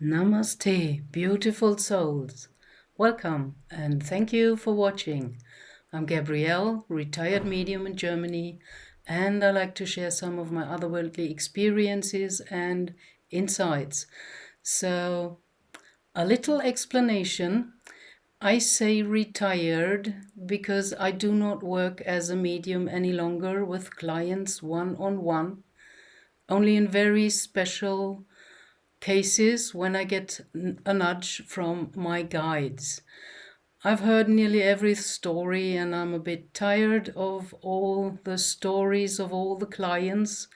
Namaste, beautiful souls. Welcome and thank you for watching. I'm Gabrielle, retired medium in Germany, and I like to share some of my otherworldly experiences and insights. So, a little explanation. I say retired because I do not work as a medium any longer with clients one-on-one, only in very special cases when I get a nudge from my guides. I've heard nearly every story and I'm a bit tired of all the stories of all the clients,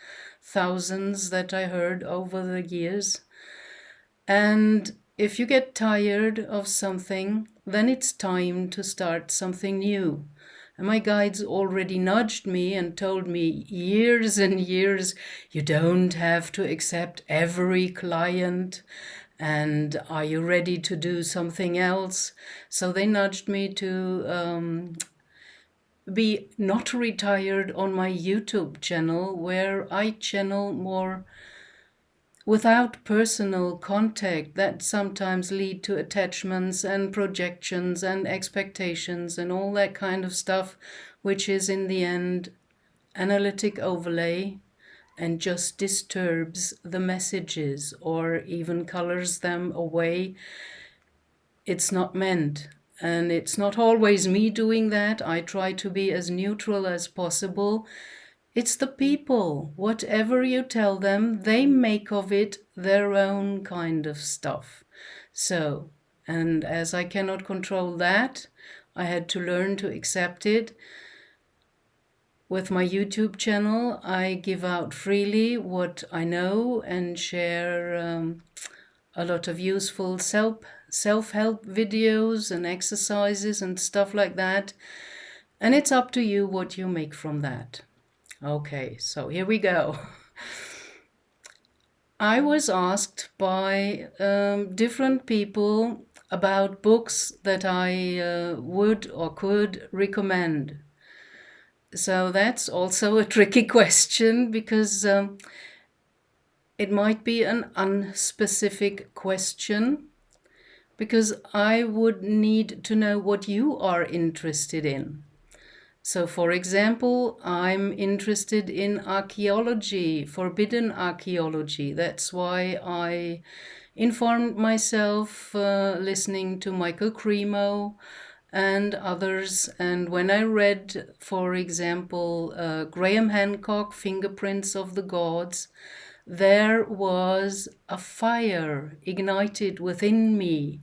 thousands that I heard over the years. And if you get tired of something, then it's time to start something new. And my guides already nudged me and told me years and years, you don't have to accept every client. And are you ready to do something else? So they nudged me to be not retired on my YouTube channel, where I channel more without personal contact that sometimes lead to attachments and projections and expectations and all that kind of stuff, which is in the end analytic overlay and just disturbs the messages or even colors them away. It's not meant. And it's not always me doing that. I try to be as neutral as possible. It's the people. Whatever you tell them, they make of it their own kind of stuff. So, and as I cannot control that, I had to learn to accept it. With my YouTube channel, I give out freely what I know and share a lot of useful self-help videos and exercises and stuff like that. And it's up to you what you make from that. Okay, so here we go. I was asked by different people about books that I would or could recommend. So that's also a tricky question because it might be an unspecific question, because I would need to know what you are interested in. So, for example, I'm interested in archeology, forbidden archeology. That's why I informed myself listening to Michael Cremo and others. And when I read, for example, Graham Hancock, Fingerprints of the Gods, there was a fire ignited within me.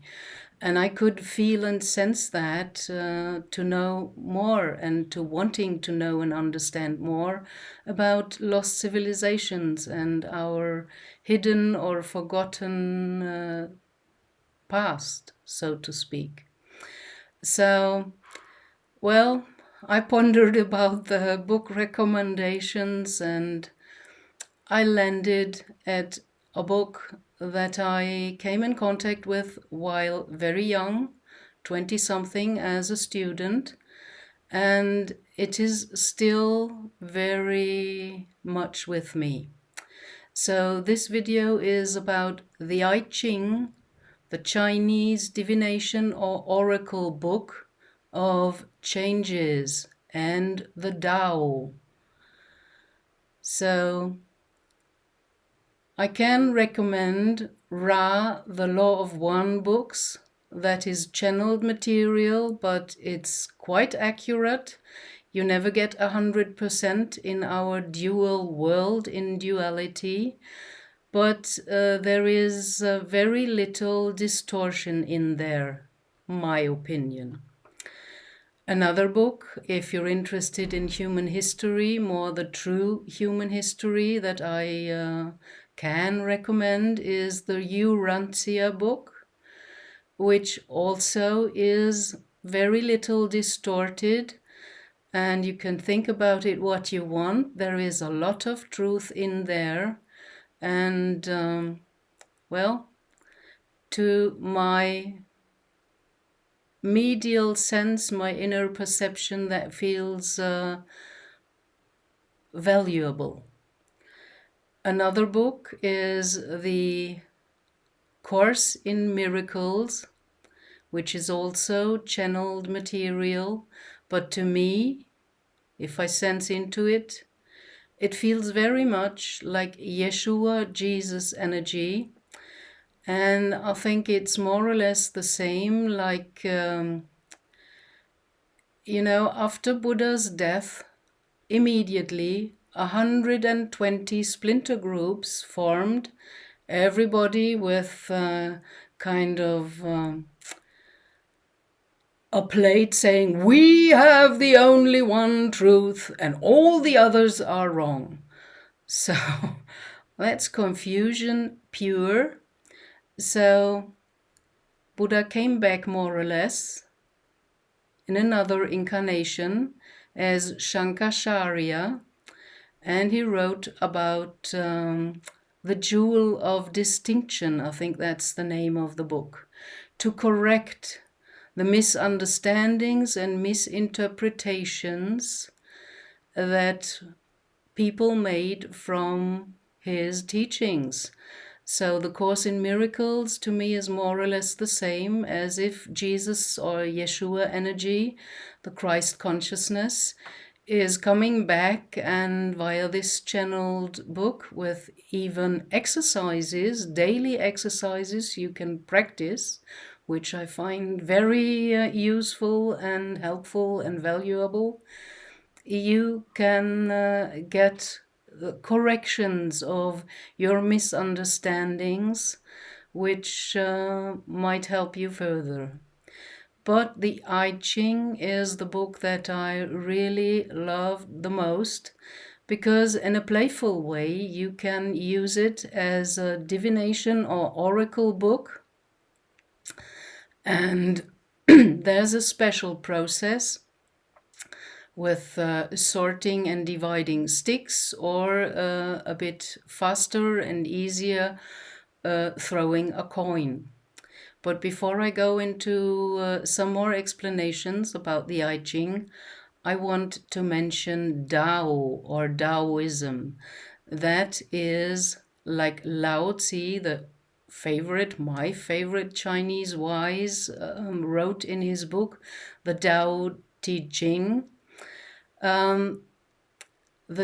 And I could feel and sense that to know more and to wanting to know and understand more about lost civilizations and our hidden or forgotten past, so to speak. So, well, I pondered about the book recommendations and I landed at a book that I came in contact with while very young, 20-something, as a student, and it is still very much with me. So this video is about the I Ching, the Chinese divination or oracle book of changes, and the Tao. So I can recommend Ra, the Law of One books. That is channeled material, but it's quite accurate. You never get 100% in our dual world, in duality, but there is very little distortion in there, my opinion. Another book, if you're interested in human history, more the true human history that I can recommend, is the Urantia book, which also is very little distorted, and you can think about it what you want. There is a lot of truth in there, and well, to my medial sense, my inner perception, that feels valuable. Another book is the Course in Miracles, which is also channeled material, but to me, if I sense into it, it feels very much like Yeshua, Jesus energy. And I think it's more or less the same, like, after Buddha's death, immediately 120 splinter groups formed, everybody with kind of a plate saying, "We have the only one truth and all the others are wrong." So that's confusion pure. So Buddha came back more or less in another incarnation as Shankaracharya, and he wrote about the jewel of distinction. I think that's the name of the book, to correct the misunderstandings and misinterpretations that people made from his teachings. So the Course in Miracles to me is more or less the same as if Jesus or Yeshua energy, the Christ consciousness, is coming back, and via this channeled book with even exercises, daily exercises you can practice, which I find very useful and helpful and valuable, you can get corrections of your misunderstandings, which might help you further. But the I Ching is the book that I really love the most, because in a playful way you can use it as a divination or oracle book. And there's a special process with sorting and dividing sticks, or a bit faster and easier throwing a coin. But before I go into some more explanations about the I Ching, I want to mention Dao or Daoism. That is like Lao Tse, my favorite Chinese wise, wrote in his book, the Tao Te King. The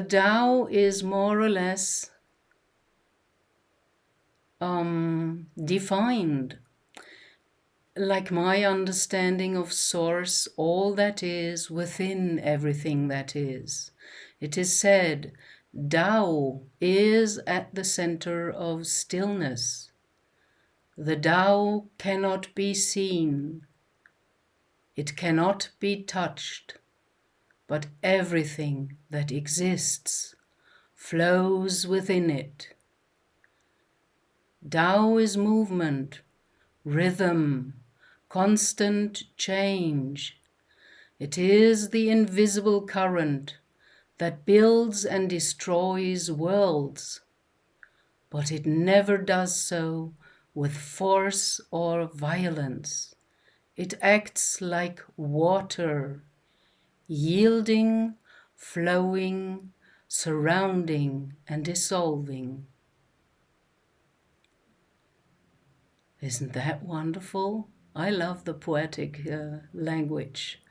Tao is more or less defined like my understanding of source, all that is within everything that is. It is said, Tao is at the center of stillness. The Tao cannot be seen. It cannot be touched, but everything that exists flows within it. Tao is movement, rhythm, constant change. It is the invisible current that builds and destroys worlds, but it never does so with force or violence. It acts like water, yielding, flowing, surrounding, and dissolving. Isn't that wonderful? I love the poetic language,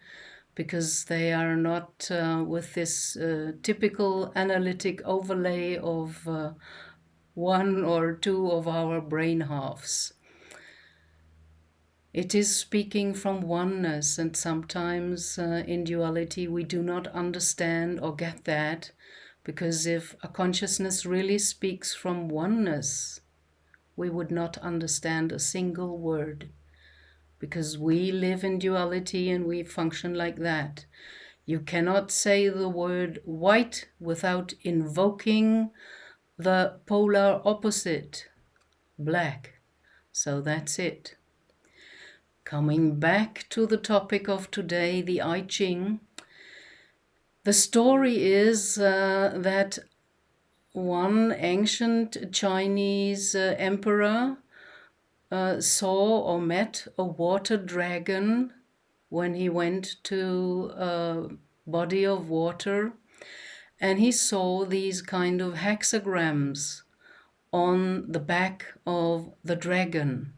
because they are not with this typical analytic overlay of one or two of our brain halves. It is speaking from oneness, and sometimes in duality we do not understand or get that, because if a consciousness really speaks from oneness, we would not understand a single word, because we live in duality and we function like that. You cannot say the word white without invoking the polar opposite, black. So that's it. Coming back to the topic of today, the I Ching. The story is that one ancient Chinese emperor saw or met a water dragon when he went to a body of water, and he saw these kind of hexagrams on the back of the dragon.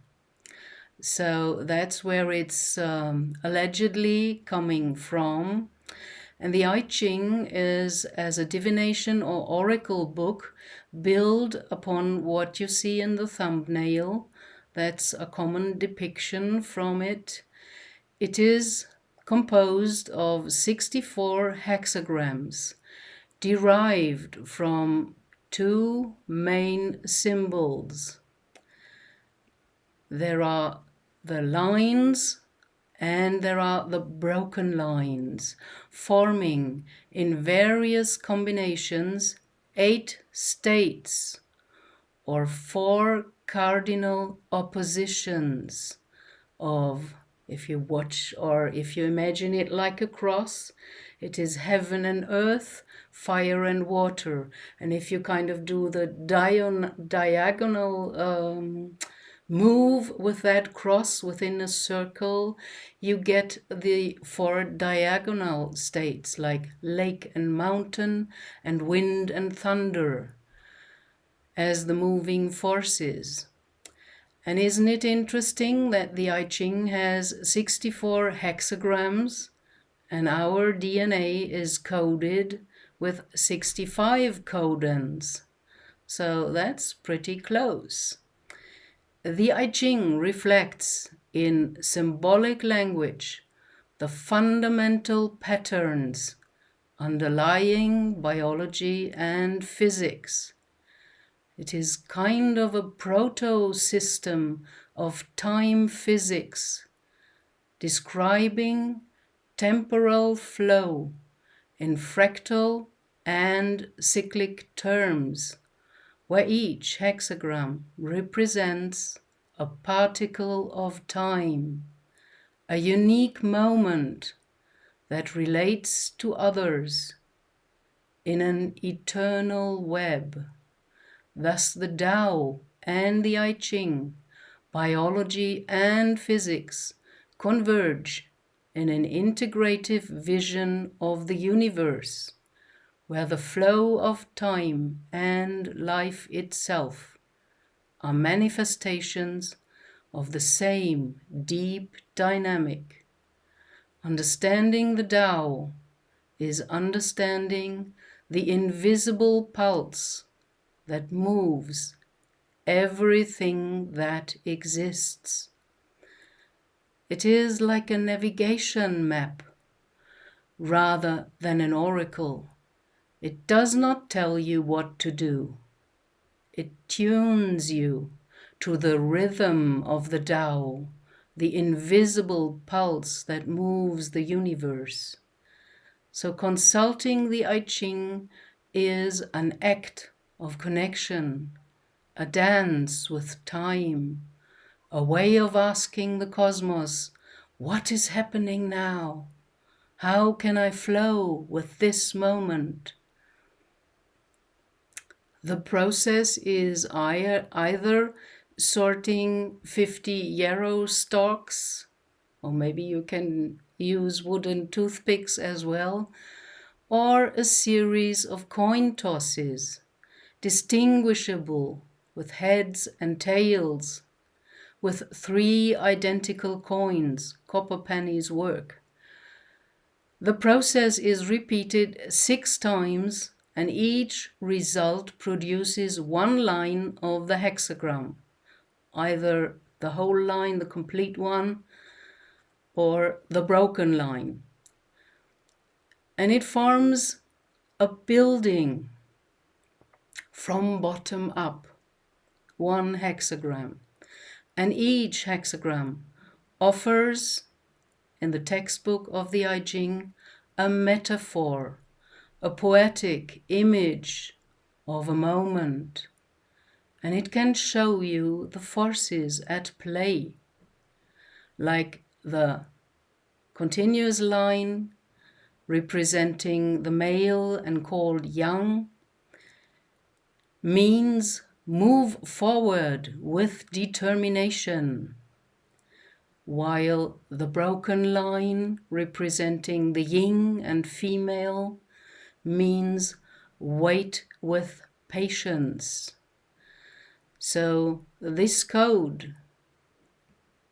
So that's where it's allegedly coming from. And the I Ching is, as a divination or oracle book, built upon what you see in the thumbnail. That's a common depiction from it. It is composed of 64 hexagrams, derived from two main symbols. There are the lines and there are the broken lines, forming in various combinations 8 states or 4 cardinal oppositions of, if you watch or if you imagine it like a cross, it is heaven and earth, fire and water. And if you kind of do the diagonal move with that cross within a circle, you get the 4 diagonal states like lake and mountain and wind and thunder as the moving forces. And isn't it interesting that the I Ching has 64 hexagrams and our DNA is coded with 65 codons? So that's pretty close. The I Ching reflects in symbolic language the fundamental patterns underlying biology and physics. It is kind of a proto-system of time physics, describing temporal flow in fractal and cyclic terms, where each hexagram represents a particle of time, a unique moment that relates to others in an eternal web. Thus the Tao and the I Ching, biology and physics, converge in an integrative vision of the universe, where the flow of time and life itself are manifestations of the same deep dynamic. Understanding the Tao is understanding the invisible pulse that moves everything that exists. It is like a navigation map rather than an oracle. It does not tell you what to do. It tunes you to the rhythm of the Tao, the invisible pulse that moves the universe. So consulting the I Ching is an act of connection, a dance with time, a way of asking the cosmos, what is happening now? How can I flow with this moment? The process is either sorting 50 yarrow stalks, or maybe you can use wooden toothpicks as well, or a series of coin tosses, distinguishable with heads and tails, with 3 identical coins, copper pennies work. The process is repeated 6 times, and each result produces 1 line of the hexagram, either the whole line, the complete one, or the broken line. And it forms a building from bottom up, 1 hexagram. And each hexagram offers, in the textbook of the I Ching, a metaphor, a poetic image of a moment. And it can show you the forces at play, like the continuous line representing the male and called yang, means move forward with determination, while the broken line representing the yin and female means wait with patience. So this code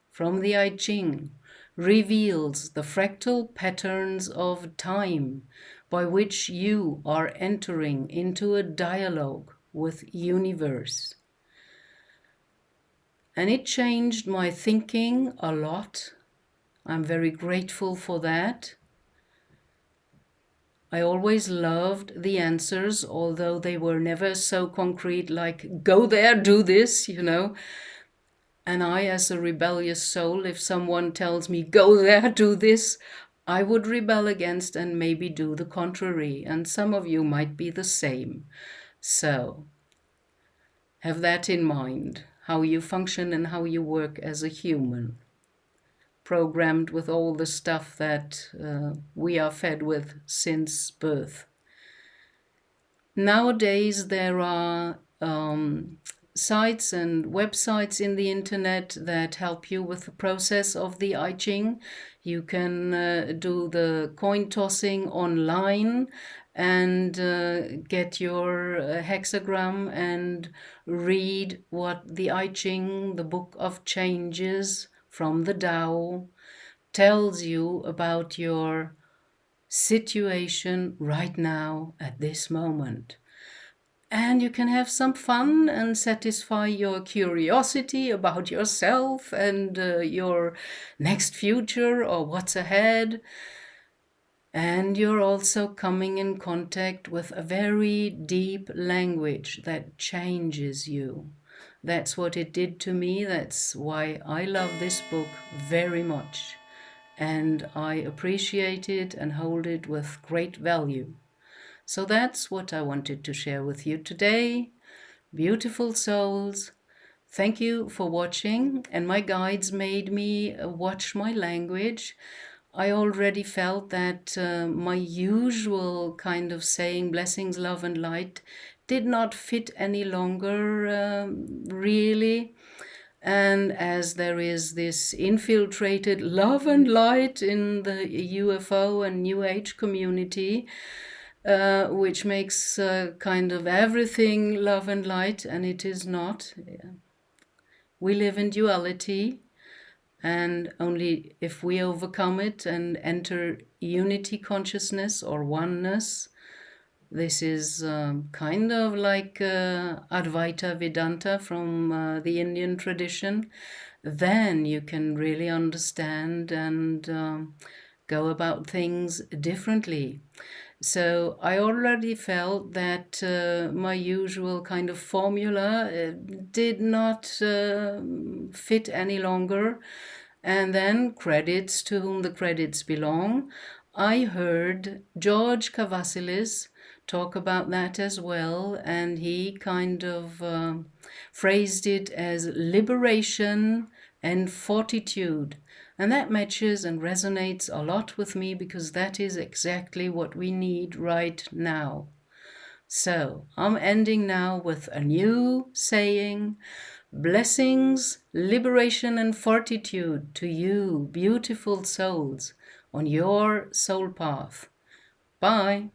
from the I Ching reveals the fractal patterns of time by which you are entering into a dialogue with universe. And it changed my thinking a lot. I'm very grateful for that. I always loved the answers, although they were never so concrete, like, go there, do this, you know. And I, as a rebellious soul, if someone tells me, go there, do this, I would rebel against and maybe do the contrary. And some of you might be the same. So have that in mind, how you function and how you work as a human, programmed with all the stuff that we are fed with since birth. Nowadays, there are sites and websites in the internet that help you with the process of the I Ching. You can do the coin tossing online and get your hexagram and read what the I Ching, the Book of Changes from the Tao, tells you about your situation right now at this moment. And you can have some fun and satisfy your curiosity about yourself and your next future or what's ahead. And you're also coming in contact with a very deep language that changes you. That's what it did to me. That's why I love this book very much. And I appreciate it and hold it with great value. So that's what I wanted to share with you today. Beautiful souls, thank you for watching. And my guides made me watch my language. I already felt that my usual kind of saying blessings, love and light did not fit any longer, really. And as there is this infiltrated love and light in the UFO and New Age community, which makes kind of everything love and light, and it is not. We live in duality, and only if we overcome it and enter unity consciousness or oneness, this is kind of like Advaita Vedanta from the Indian tradition, then you can really understand and go about things differently. So I already felt that my usual kind of formula did not fit any longer. And then credits to whom the credits belong. I heard George Kavasilis talk about that as well, and he kind of phrased it as liberation and fortitude. And that matches and resonates a lot with me because that is exactly what we need right now. So I'm ending now with a new saying. Blessings, liberation and fortitude to you, beautiful souls, on your soul path. Bye.